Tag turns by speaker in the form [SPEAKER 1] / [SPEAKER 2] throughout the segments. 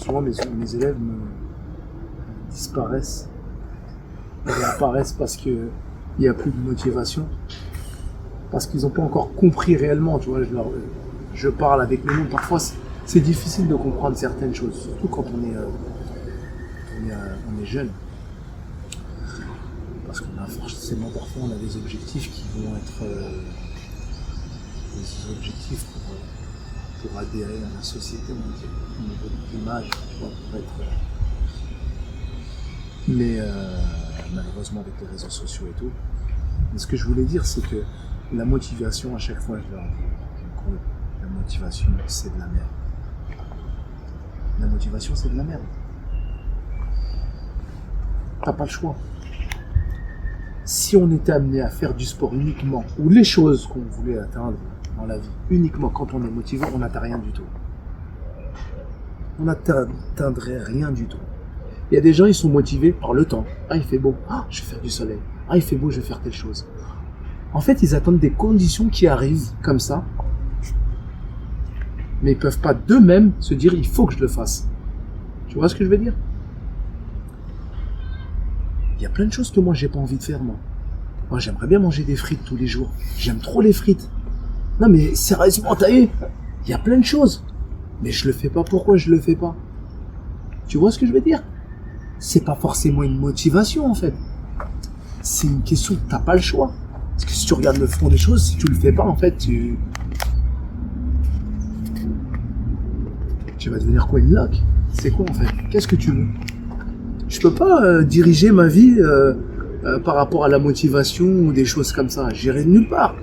[SPEAKER 1] souvent mes élèves disparaissent. Ils apparaissent parce qu'il n'y a plus de motivation. Parce qu'ils n'ont pas encore compris réellement. Tu vois, je parle avec les mots. Parfois, c'est difficile de comprendre certaines choses, surtout quand on est jeune. Parce qu'on a forcément, parfois, on a des objectifs qui vont être des objectifs pour adhérer à la société, on va dire, au niveau de l'image, tu vois, pour être... Mais malheureusement, avec les réseaux sociaux et tout. Mais ce que je voulais dire, c'est que la motivation, à chaque fois, je leur dis, la motivation, c'est de la merde. La motivation, c'est de la merde. T'as pas le choix. Si on était amené à faire du sport uniquement, ou les choses qu'on voulait atteindre dans la vie, uniquement quand on est motivé, on n'atteint rien du tout. On n'atteindrait rien du tout. Il y a des gens, ils sont motivés par le temps. Ah, il fait beau. Ah, je vais faire du soleil. Ah, il fait beau, je vais faire telle chose. En fait, ils attendent des conditions qui arrivent comme ça. Mais ils ne peuvent pas d'eux-mêmes se dire, il faut que je le fasse. Tu vois ce que je veux dire? Il y a plein de choses que moi, j'ai pas envie de faire, moi. Moi, j'aimerais bien manger des frites tous les jours. J'aime trop les frites. Non, mais sérieusement, t'as vu? Il y a plein de choses. Mais je le fais pas. Pourquoi je le fais pas? Tu vois ce que je veux dire? C'est pas forcément une motivation, en fait. C'est une question que t'as pas le choix. Parce que si tu regardes le fond des choses, si tu le fais pas, en fait, tu vas devenir quoi, une loque? C'est quoi, en fait? Qu'est-ce que tu veux? Je peux pas diriger ma vie par rapport à la motivation ou des choses comme ça. J'irai de nulle part.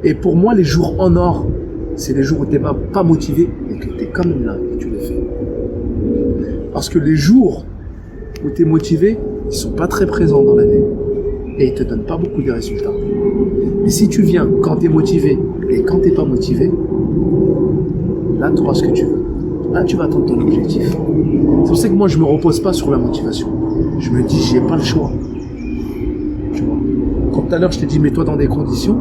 [SPEAKER 1] Et pour moi, les jours en or, c'est les jours où t'es pas motivé et que t'es quand même là et que tu les fais. Parce que les jours où t'es motivé, ils sont pas très présents dans l'année et ils te donnent pas beaucoup de résultats. Mais si tu viens quand t'es motivé et quand t'es pas motivé, là tu auras ce que tu veux. Là tu vas atteindre ton objectif. C'est pour ça que moi je me repose pas sur la motivation. Je me dis j'ai pas le choix. Tu vois. Comme tout à l'heure je t'ai dit mets-toi dans des conditions.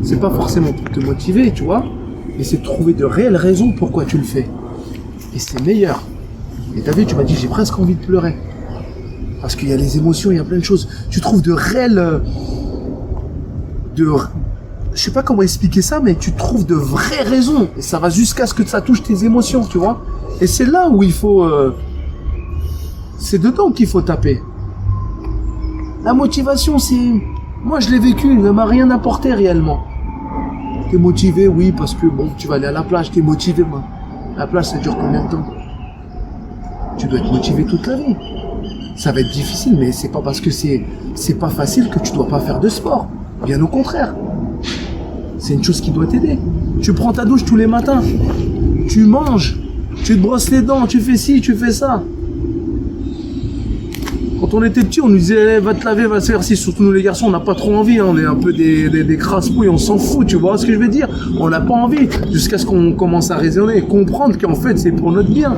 [SPEAKER 1] C'est pas forcément pour te motiver, tu vois, mais c'est de trouver de réelles raisons pourquoi tu le fais. Et c'est meilleur. Et t'as vu, tu m'as dit j'ai presque envie de pleurer. Parce qu'il y a les émotions, il y a plein de choses. Tu trouves de réelles... Je sais pas comment expliquer ça, mais tu trouves de vraies raisons. Et ça va jusqu'à ce que ça touche tes émotions, tu vois. Et c'est là où il faut... C'est dedans qu'il faut taper. La motivation, c'est... Moi, je l'ai vécu, elle ne m'a rien apporté réellement. T'es motivé, oui, parce que bon, tu vas aller à la plage, t'es motivé, moi. La plage, ça dure combien de temps? Tu dois être motivé toute la vie. Ça va être difficile, mais c'est pas parce que c'est pas facile que tu dois pas faire de sport. Bien au contraire. C'est une chose qui doit t'aider. Tu prends ta douche tous les matins. Tu manges. Tu te brosses les dents. Tu fais ci, tu fais ça. Quand on était petit, on nous disait va te laver, va se faire ci. Surtout nous les garçons, on n'a pas trop envie. Hein. On est un peu des crasse-pouilles, on s'en fout. Tu vois ce que je veux dire? On n'a pas envie. Jusqu'à ce qu'on commence à raisonner et comprendre qu'en fait, c'est pour notre bien.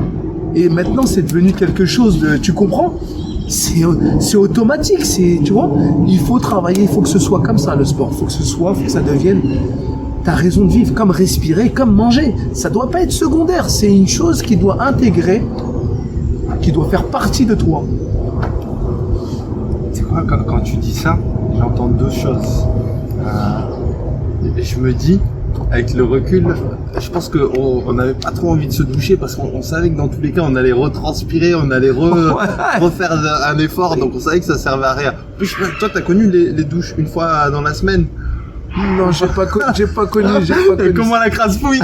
[SPEAKER 1] Et maintenant, c'est devenu quelque chose de... Tu comprends? C'est automatique, tu vois, il faut travailler, il faut que ce soit comme ça le sport, il faut que ça devienne ta raison de vivre, comme respirer, comme manger. Ça doit pas être secondaire, c'est une chose qui doit intégrer, qui doit faire partie de toi.
[SPEAKER 2] Tu sais quoi, quand tu dis ça, j'entends deux choses. Je me dis, avec le recul, je pense qu'on n'avait pas trop envie de se doucher parce qu'on savait que dans tous les cas on allait retranspirer, on allait refaire un effort, donc on savait que ça servait à rien. En plus, toi t'as connu les douches une fois dans la semaine?
[SPEAKER 1] Non, j'ai pas connu.
[SPEAKER 2] Comment la crasse-pouille?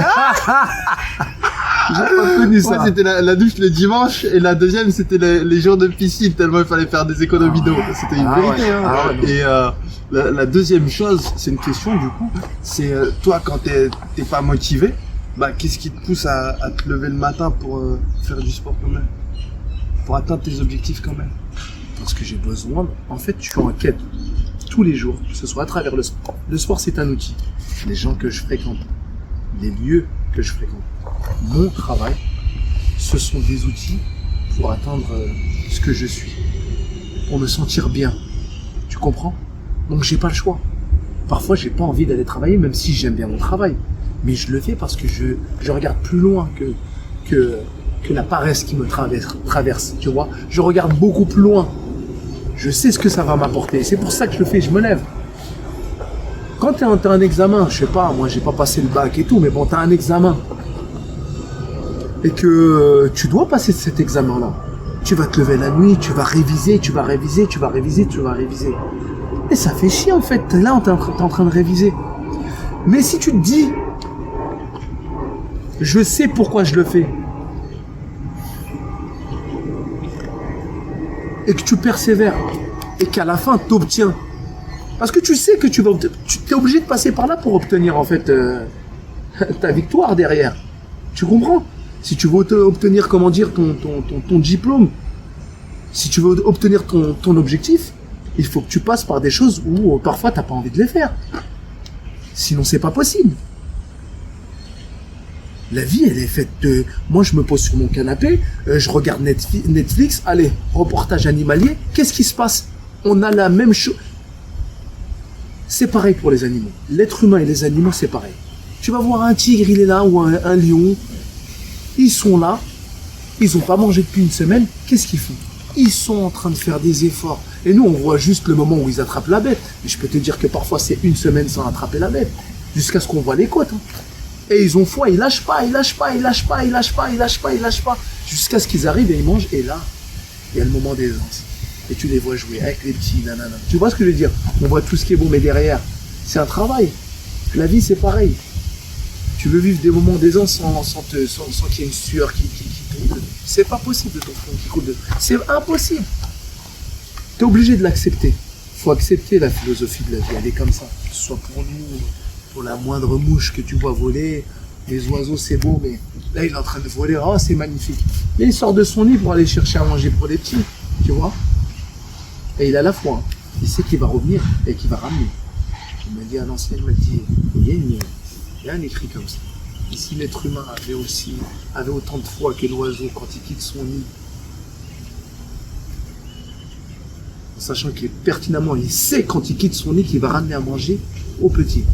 [SPEAKER 1] J'ai pas connu ça.
[SPEAKER 2] Moi c'était la douche le dimanche et la deuxième c'était les jours de piscine tellement il fallait faire des économies d'eau. C'était une vérité. Et la deuxième chose, c'est une question du coup, c'est toi quand t'es pas motivé, bah qu'est-ce qui te pousse à te lever le matin pour faire du sport quand même, pour atteindre tes objectifs quand même?
[SPEAKER 1] Parce que j'ai besoin, en fait je suis en quête tous les jours, que ce soit à travers le sport. Le sport c'est un outil. Les gens que je fréquente, les lieux que je fréquente, mon travail, ce sont des outils pour atteindre ce que je suis, pour me sentir bien. Tu comprends? Donc j'ai pas le choix. Parfois j'ai pas envie d'aller travailler, même si j'aime bien mon travail. Mais je le fais parce que je regarde plus loin que que la paresse qui me traverse, tu vois. Je regarde beaucoup plus loin. Je sais ce que ça va m'apporter. C'est pour ça que je le fais, je me lève. Quand tu as un examen, je sais pas, moi j'ai pas passé le bac et tout, mais bon, tu as un examen. Et que tu dois passer cet examen-là. Tu vas te lever la nuit, tu vas réviser. Et ça fait chier en fait. Là, t'es en train de réviser. Mais si tu te dis, je sais pourquoi je le fais, et que tu persévères, et qu'à la fin, tu obtiens. Parce que tu sais que tu es obligé de passer par là pour obtenir en fait ta victoire derrière. Tu comprends? Si tu veux obtenir, comment dire, ton diplôme, si tu veux obtenir ton objectif, il faut que tu passes par des choses où parfois tu n'as pas envie de les faire. Sinon, c'est pas possible. La vie, elle est faite de... Moi, je me pose sur mon canapé, je regarde Netflix, allez, reportage animalier, qu'est-ce qui se passe? On a la même chose. C'est pareil pour les animaux. L'être humain et les animaux, c'est pareil. Tu vas voir un tigre, il est là, ou un lion. Ils sont là, ils n'ont pas mangé depuis une semaine, qu'est-ce qu'ils font? Ils sont en train de faire des efforts. Et nous, on voit juste le moment où ils attrapent la bête. Mais je peux te dire que parfois, c'est une semaine sans attraper la bête. Jusqu'à ce qu'on voit les côtes. Et ils ont foi, ils lâchent pas. Jusqu'à ce qu'ils arrivent et ils mangent. Et là, il y a le moment d'aisance. Et tu les vois jouer avec les petits, nanana. Tu vois ce que je veux dire? On voit tout ce qui est beau, mais derrière, c'est un travail. La vie, c'est pareil. Tu veux vivre des moments d'aisance sans qu'il y ait une sueur qui tombe. C'est pas possible de ton front qui coule de... C'est impossible. Tu es obligé de l'accepter. Il faut accepter la philosophie de la vie. Elle est comme ça. Que ce soit pour nous, pour la moindre mouche que tu vois voler. Les oiseaux, c'est beau, mais là, il est en train de voler. Oh, c'est magnifique. Et il sort de son nid pour aller chercher à manger pour les petits. Tu vois? Et il a la foi. Il sait qu'il va revenir et qu'il va ramener. Il m'a dit à l'ancienne, il m'a dit, il y a un écrit comme ça. Et si l'être humain avait autant de foi que l'oiseau quand il quitte son nid, en sachant qu'il est pertinemment, il sait quand il quitte son nid qu'il va ramener à manger aux petits.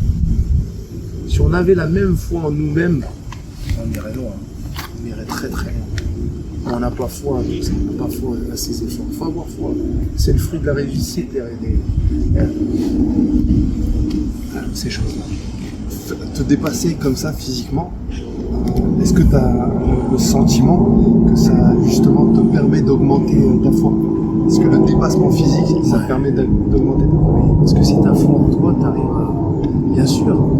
[SPEAKER 1] Si on avait la même foi en nous-mêmes, on irait loin. On irait très très loin. On n'a pas foi à tout ça, on n'a pas foi à ces efforts. Il faut avoir foi. C'est le fruit de la réussite ces choses-là.
[SPEAKER 2] Te dépasser comme ça physiquement, est-ce que tu as le sentiment que ça justement te permet d'augmenter ta foi? Est-ce que le dépassement physique, ça permet d'augmenter ta foi?
[SPEAKER 1] Oui, parce que si tu as foi en toi, tu arrives à... Bien sûr.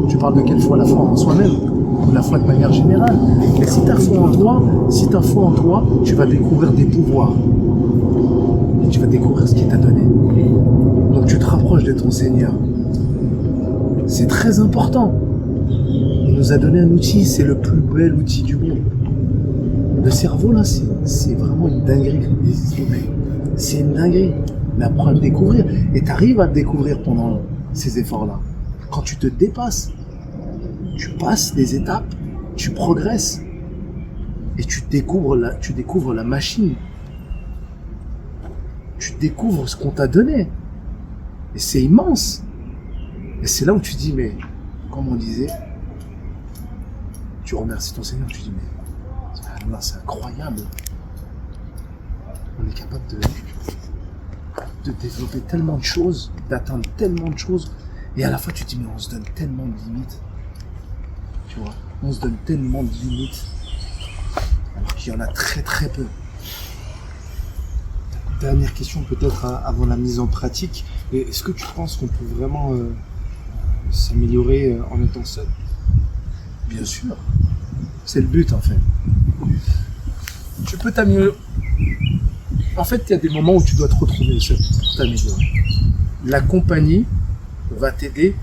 [SPEAKER 1] Tu parles de quelle foi? La foi en soi-même ou la foi de manière générale? Mais si tu as foi en toi, tu vas découvrir des pouvoirs. Et tu vas découvrir ce qu'il t'a donné. Donc tu te rapproches de ton Seigneur. C'est très important. Il nous a donné un outil, c'est le plus bel outil du monde. Le cerveau, là, c'est vraiment une dinguerie. C'est une dinguerie. Mais apprends à le découvrir. Et tu arrives à le découvrir pendant ces efforts-là. Quand tu te dépasses, tu passes des étapes, tu progresses. Et tu découvres la machine. Tu découvres ce qu'on t'a donné. Et c'est immense. Et c'est là où tu dis, mais, comme on disait, tu remercies ton Seigneur, tu dis, mais, là, c'est incroyable. On est capable de développer tellement de choses, d'atteindre tellement de choses, et à la fois tu te dis, mais on se donne tellement de limites. Tu vois, on se donne tellement de limites, alors qu'il y en a très très peu.
[SPEAKER 2] Dernière question peut-être avant la mise en pratique. Est-ce que tu penses qu'on peut vraiment s'améliorer en étant seul?
[SPEAKER 1] Bien sûr. C'est le but en fait. Tu peux t'améliorer. En fait, il y a des moments où tu dois te retrouver seul pour t'améliorer. La compagnie va t'aider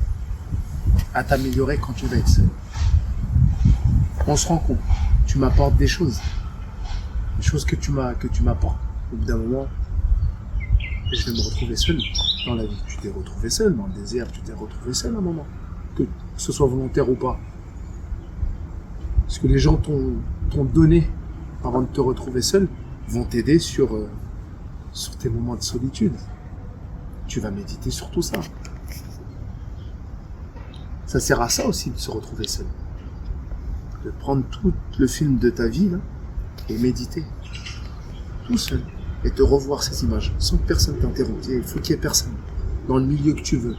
[SPEAKER 1] à t'améliorer quand tu vas être seul. On se rend compte. Tu m'apportes des choses. Des choses que tu m'apportes. Au bout d'un moment, je vais me retrouver seul dans la vie. Tu t'es retrouvé seul dans le désert, tu t'es retrouvé seul à un moment. Que ce soit volontaire ou pas. Parce que les gens t'ont donné avant de te retrouver seul, vont t'aider sur tes moments de solitude. Tu vas méditer sur tout ça. Ça sert à ça aussi de se retrouver seul. de prendre tout le film de ta vie là, et méditer tout seul et te revoir ces images sans que personne t'interrompe. Il faut qu'il y ait personne dans le milieu que tu veux,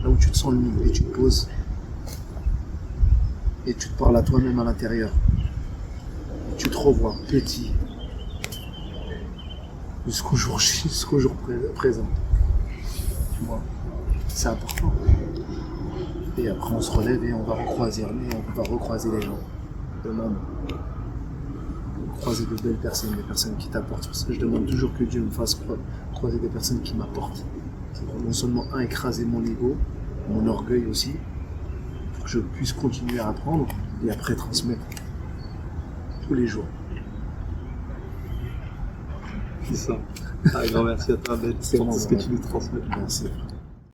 [SPEAKER 1] là où tu te sens le mieux, et tu te poses et tu te parles à toi-même à l'intérieur. Tu te revois petit jusqu'au jour présent. Tu vois, c'est important. Et après on se relève et on va recroiser les gens, le monde. Croiser de belles personnes, des personnes qui t'apportent. Parce que je demande toujours que Dieu me fasse croiser des personnes qui m'apportent. C'est non seulement écraser mon ego, mon orgueil aussi, pour que je puisse continuer à apprendre et après transmettre tous les jours.
[SPEAKER 2] C'est ça. Un grand merci à toi, Ben, pour tout ce que tu nous transmets.
[SPEAKER 1] Merci.